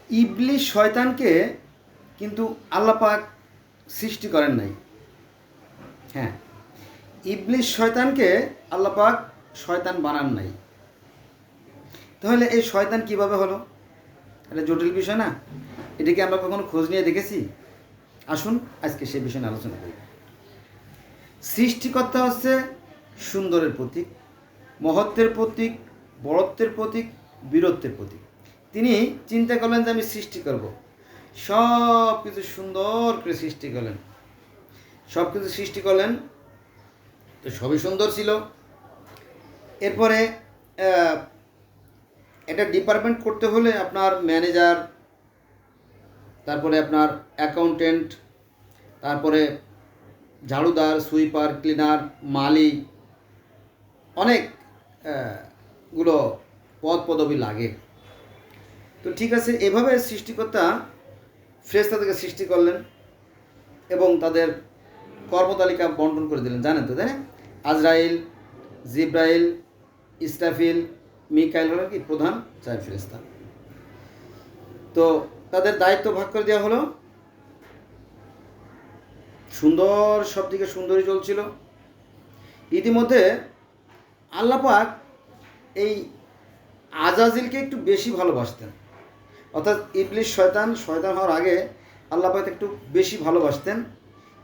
ইবলিস শয়তানকে কিন্তু আল্লাহ পাক সৃষ্টি করেন নাই। হ্যাঁ, ইবলিস শয়তানকে আল্লাহ পাক শয়তান বানান নাই। তাহলে এই শয়তান কিভাবে হলো? এটা জটিল বিষয় না? এটাকে আমরা কখনো খোঁজ নিয়ে দেখেছি? আসুন আজকে সেই বিষয় নিয়ে আলোচনা করি। সৃষ্টিকর্তা হচ্ছে সুন্দরের প্রতীক, মহত্বের প্রতীক, বড়ত্বের প্রতীক, বীরত্বের প্রতীক। তিনি চিন্তা করলেন যে আমি সৃষ্টি করব, সব কিছু সুন্দর করে সৃষ্টি করলেন, সব কিছু সৃষ্টি করলেন, তো সবই সুন্দর ছিল। এরপরে একটা ডিপার্টমেন্ট করতে হলে আপনার ম্যানেজার, তারপরে আপনার অ্যাকাউন্টেন্ট, তারপরে ঝাড়ুদার, সুইপার, ক্লিনার, মালি, অনেক গুলো পদ পদবি লাগে। তো ঠিক আছে, এভাবে সৃষ্টিকর্তা ফেরেশতাদেরকে সৃষ্টি করলেন এবং তাদের কর্মতালিকা বন্টন করে দিলেন, জানেন তো, তাই না? আজরাইল, জিব্রাইল, ইসরাফিল, মিকাইল হলো কি প্রধান চার ফেরেশতা। তো তাদের দায়িত্ব ভাগ করে দেওয়া হলো। সুন্দর, সব দিকে সুন্দরই চলছিল। ইতিমধ্যে আল্লাহ পাক এই আজাজিলকে একটু বেশি ভালোবাসতেন, অর্থাৎ ইবলিস শয়তান হওয়ার আগে আল্লাহ পাক একটু বেশি ভালোবাসতেন।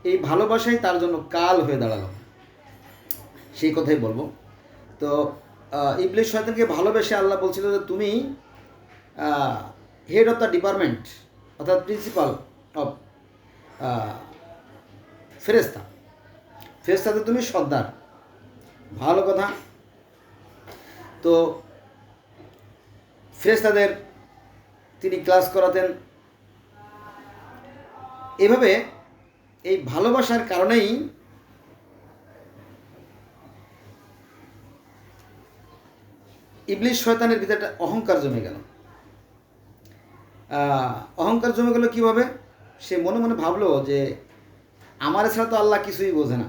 এই ভালোবাসাই তার জন্য কাল হয়ে দাঁড়ালো, সেই কথাই বলবো। তো ইবলিস শয়তানকে ভালোবেসে আল্লাহ বলছিল যে তুমি হেড অফ দ্য ডিপার্টমেন্ট, অর্থাৎ প্রিন্সিপাল অফ ফেরেশতাতে তুমি সর্দার। ভালো কথা। তো ফেরেশতাদের তিনি ক্লাস করাতেন। এভাবে এই ভালোবাসার কারণেই ইবলিস শয়তানের ভিতরে একটা অহংকার জমে গেল। অহংকার জমে গেল কীভাবে? সে মনে মনে ভাবলো যে আমার ছাড়া তো আল্লাহ কিছুই বোঝে না,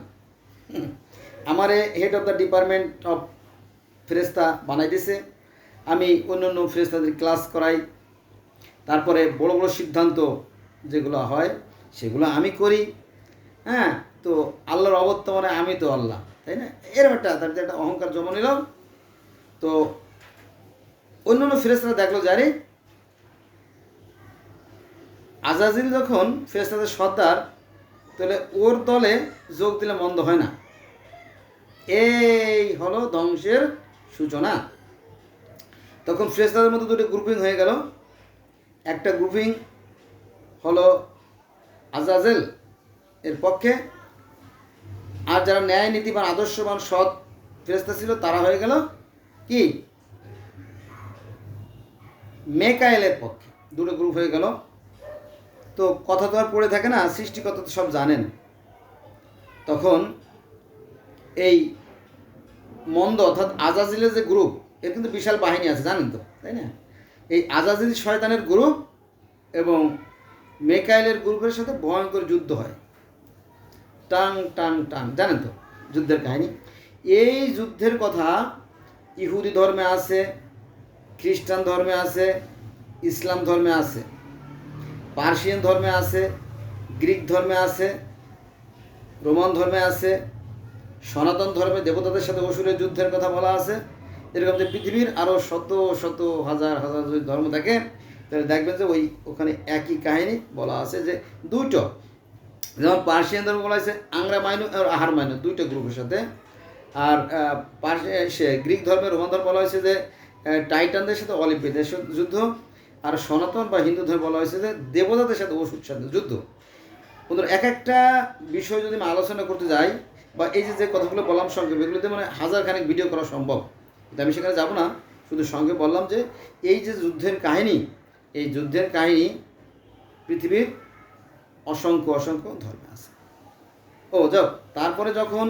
আমারে head of the department of ফেরেশতা বানাই দিছে, আমি অন্য অন্য ফেরেশতাদের ক্লাস করাই, তারপরে বড় বড় সিদ্ধান্ত যেগুলো হয় সেগুলো আমি করি। হ্যাঁ, তো আল্লাহর অবর্তমানে আমি তো আল্লাহ, তাই না? এরকম তার একটা অহংকার জমা নিল। তো অন্য অন্য ফেরেশতারা দেখলো যারে আজাজিল যখন ফেরেশতাদের সর্দার, তাহলে ওর দলে যোগ দিলে মন্দ হয় না। এই হলো ধ্বংসের সূচনা। তখন ফেরেশতাদের মধ্যে দুটো গ্রুপিং হয়ে গেল। একটা গ্রুপিং হলো আজাজেল এর পক্ষে, আর যারা ন্যায় নীতিবান আদর্শবান সৎ ফেরেশতা ছিল তারা হয়ে গেল কি মেকায়েলের পক্ষে। দুটো গ্রুপ হয়ে গেল। তো কথা তো আর পড়ে থাকে না, সৃষ্টিকর্তা তো সব জানেন। তখন এই মন্দ অর্থাৎ আজাজিলের যে গ্রুপ, এর কিন্তু বিশাল বাহিনী আছে, জানেন তো, তাই না? এই আজাজিল শয়তানের গ্রুপ এবং মেকাইলের গ্রুপের সাথে ভয়ঙ্কর যুদ্ধ হয়, টাং টাং টাং, জানেন তো যুদ্ধের কাহিনী। এই যুদ্ধের কথা ইহুদি ধর্মে আছে, খ্রিস্টান ধর্মে আছে, ইসলাম ধর্মে আছে, পার্সিয়ান ধর্মে আছে, গ্রিক ধর্মে আছে, রোমান ধর্মে আছে, সনাতন ধর্মে দেবতাদের সাথে অসুরের যুদ্ধের কথা বলা আছে। এরকম যে পৃথিবীর আরও শত শত হাজার হাজার যদি ধর্ম থাকে, তাহলে দেখবেন যে ওখানে একই কাহিনী বলা আছে, যে দুটো, যেমন পার্সিয়ান ধর্ম বলা হয়েছে আংরা মাইনু আর আহার মাইনু, দুইটা গ্রুপের সাথে। আর গ্রিক ধর্মে, রোমান ধর্ম বলা হয়েছে যে টাইটানদের সাথে অলিম্পিকদের যুদ্ধ। আর সনাতন বা হিন্দু ধর্মে বলা হয়েছে যে দেবতাদের সাথে অসুর সাথে যুদ্ধ। বন্ধুরা, এক একটা বিষয় যদি আমি আলোচনা করতে যাই, বা এই যে কথাগুলো বললাম সংক্ষেপ, এগুলোতে মানে হাজারখানেক ভিডিও করা সম্ভব, কিন্তু আমি সেখানে যাব না। শুধু সঙ্গে বললাম যে এই যে যুদ্ধের কাহিনী, এই যুদ্ধের কাহিনী পৃথিবীর অসংখ্য অসংখ্য ধর্মে আছে। যাক, তারপরে যখন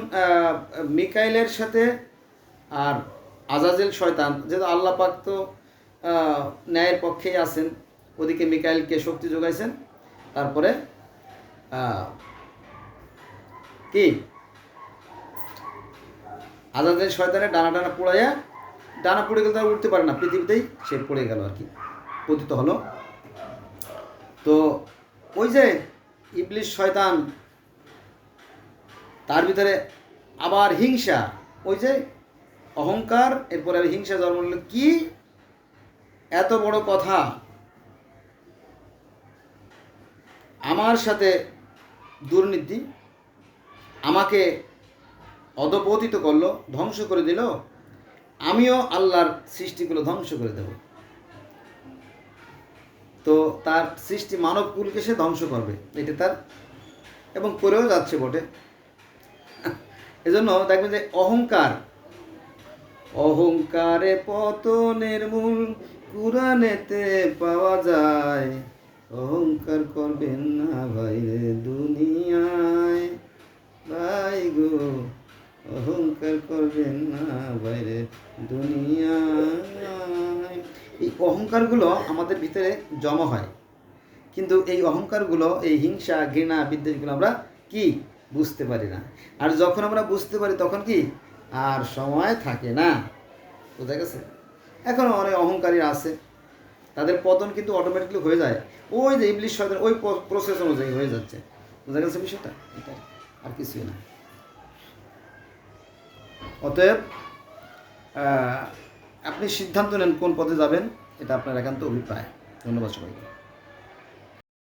মিকাইলের সাথে আর আজাজেল শয়তান, যেহেতু আল্লাহ পাক তো ন্যায়ের পক্ষেই আছেন, ওদিকে মিকাইলকে শক্তি যোগাইছেন। তারপরে কি আজাদের শয়তানের ডানা পোড়াইয়া, ডানা পড়ে গেলে তারা উঠতে পারে না, পৃথিবীতেই সে পড়ে গেল আর কি, পতিত হলো। তো ওই যে ইবলিশ শয়তান, তার ভিতরে আবার হিংসা, ওই যে অহংকার, এরপরে হিংসা জন্ম নিল। কি এত বড় কথা, আমার সাথে দুর্নীতি, আমাকে অধপতিত করলো, ধ্বংস করে দিল, আমিও আল্লাহর সৃষ্টিগুলো ধ্বংস করে দেব। তো তার সৃষ্টি মানবকুলকে সে ধ্বংস করবে, এটা তার, এবং করেও যাচ্ছে বটে। এজন্য দেখবেন যে অহংকার, অহংকারে পতনের মূল কুরআনেতে পাওয়া যায়। অহংকার করবেন না ভাই রে দুনিয়ায়, ভাই গো অহংকার করবেন না ভাই রে দুনিয়ায়। এই অহংকারগুলো আমাদের ভিতরে জমা হয়, কিন্তু এই অহংকারগুলো, এই হিংসা, ঘৃণা, বিদ্বেষগুলো আমরা কি বুঝতে পারি না। আর যখন আমরা বুঝতে পারি তখন কি আর সময় থাকে না। বোঝা গেছে? এখনও অনেক অহংকারী আছে, তাদের পতন কিন্তু অটোমেটিকলি হয়ে যায়, ওই যে ইবলিশ শয়তান ওই প্রসেস অনুযায়ী হয়ে যাচ্ছে। বোঝা গেছে বিষয়টা? এটা আর কিছুই না। অতএব আপনি সিদ্ধান্ত নেন কোন পথে যাবেন, এটা আপনার একান্ত অভিপ্রায়। ধন্যবাদ সবাইকে।